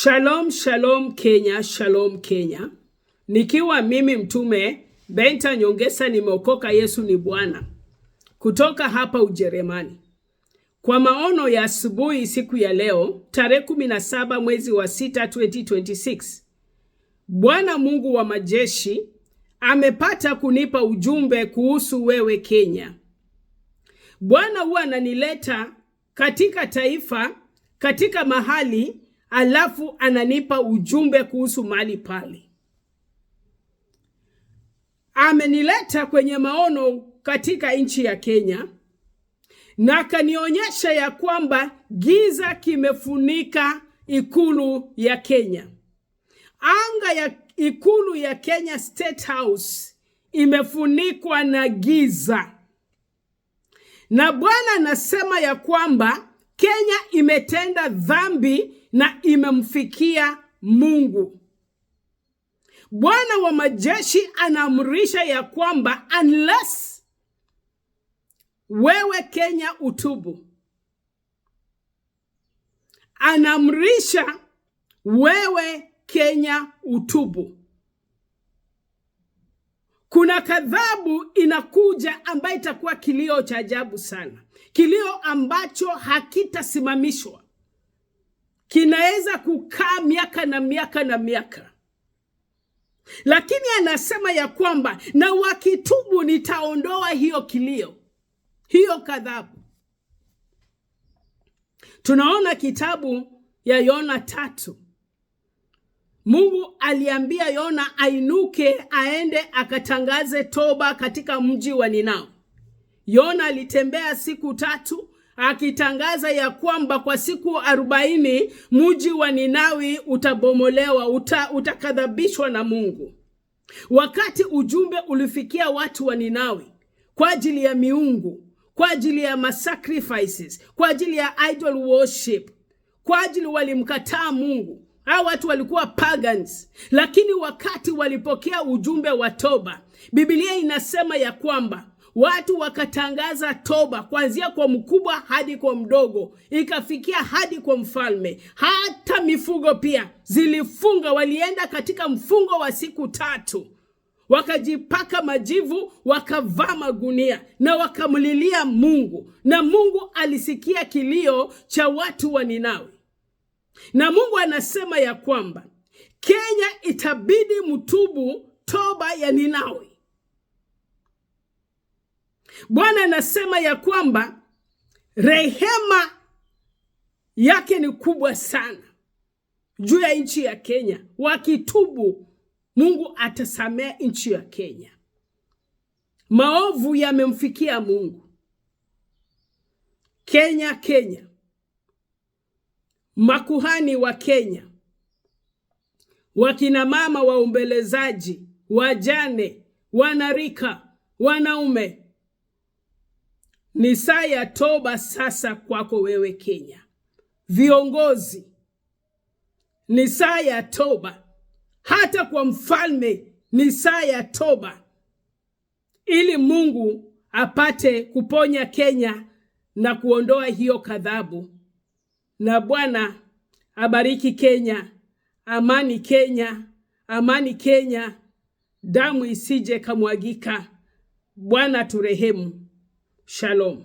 Shalom, shalom Kenya, shalom Kenya. Nikiwa mimi mtume Benta Nyongesa, nimeokoka, Yesu ni Bwana, kutoka hapa Ujerumani. Kwa maono ya asubuhi siku ya leo, tarehe 17 mwezi wa 6 2026, Bwana Mungu wa majeshi amepata kunipa ujumbe kuhusu wewe Kenya. Bwana huwa ananileta katika taifa, katika mahali, alafu ananipa ujumbe kuhusu mahali pale. Amenileta kwenye maono katika nchi ya Kenya, na akanionyesha ya kwamba giza kimefunika ikulu ya Kenya. Anga ya ikulu ya Kenya State House imefunikwa na giza. Na Bwana anasema ya kwamba Kenya imetenda dhambi na imemfikia Mungu. Bwana wa majeshi anaamrisha ya kwamba unless wewe Kenya utubu, anaamrisha wewe Kenya utubu, kuna kadhabu inakuja ambayo itakuwa kilio cha ajabu sana. Kilio ambacho hakitasimamishwa. Kinaweza kukaa miaka na miaka na miaka. Lakini anasema ya kwamba na wakitubu nitaondoa hiyo kilio, hiyo kadhabu. Tunaona kitabu ya Yona 3. Mungu aliambia Yona ainuke aende akatangaze toba katika mji wa Ninawi. Yona alitembea siku 3 akitangaza ya kwamba kwa siku 40 mji wa Ninawi utabomolewa, utakadhabishwa na Mungu. Wakati ujumbe ulifikia watu wa Ninawi kwa ajili ya miungu, kwa ajili ya sacrifices, kwa ajili ya idol worship, kwa ajili walimkataa Mungu. Hao watu walikuwa pagans, lakini wakati walipokea ujumbe wa toba, Biblia inasema ya kwamba watu wakatangaza toba kuanzia kwa mkubwa hadi kwa mdogo, ikafikia hadi kwa mfalme. Hata mifugo pia zilifunga, walienda katika mfungo wa siku 3. Wakajipaka majivu, wakavaa magunia na wakamlilia Mungu, na Mungu alisikia kilio cha watu wa Ninawi. Na Mungu anasema ya kwamba Kenya itabidi mtubu toba ya Ninawi. Bwana anasema ya kwamba rehema yake ni kubwa sana juu ya nchi ya Kenya. Wakitubu, Mungu atasamea nchi ya Kenya. Maovu yamemfikia Mungu. Kenya, makuhani wa Kenya, wakina mama waombelezaji, wajane, wanarika, wanaume, ni saa ya toba sasa kwako wewe Kenya. Viongozi, ni saa ya toba. Hata kwa mfalme ni saa ya toba, ili Mungu apate kuponya Kenya na kuondoa hiyo kadhabu. Na Bwana abariki Kenya, amani Kenya, amani Kenya, damu isije kamwagika. Bwana turehemu. Shalom.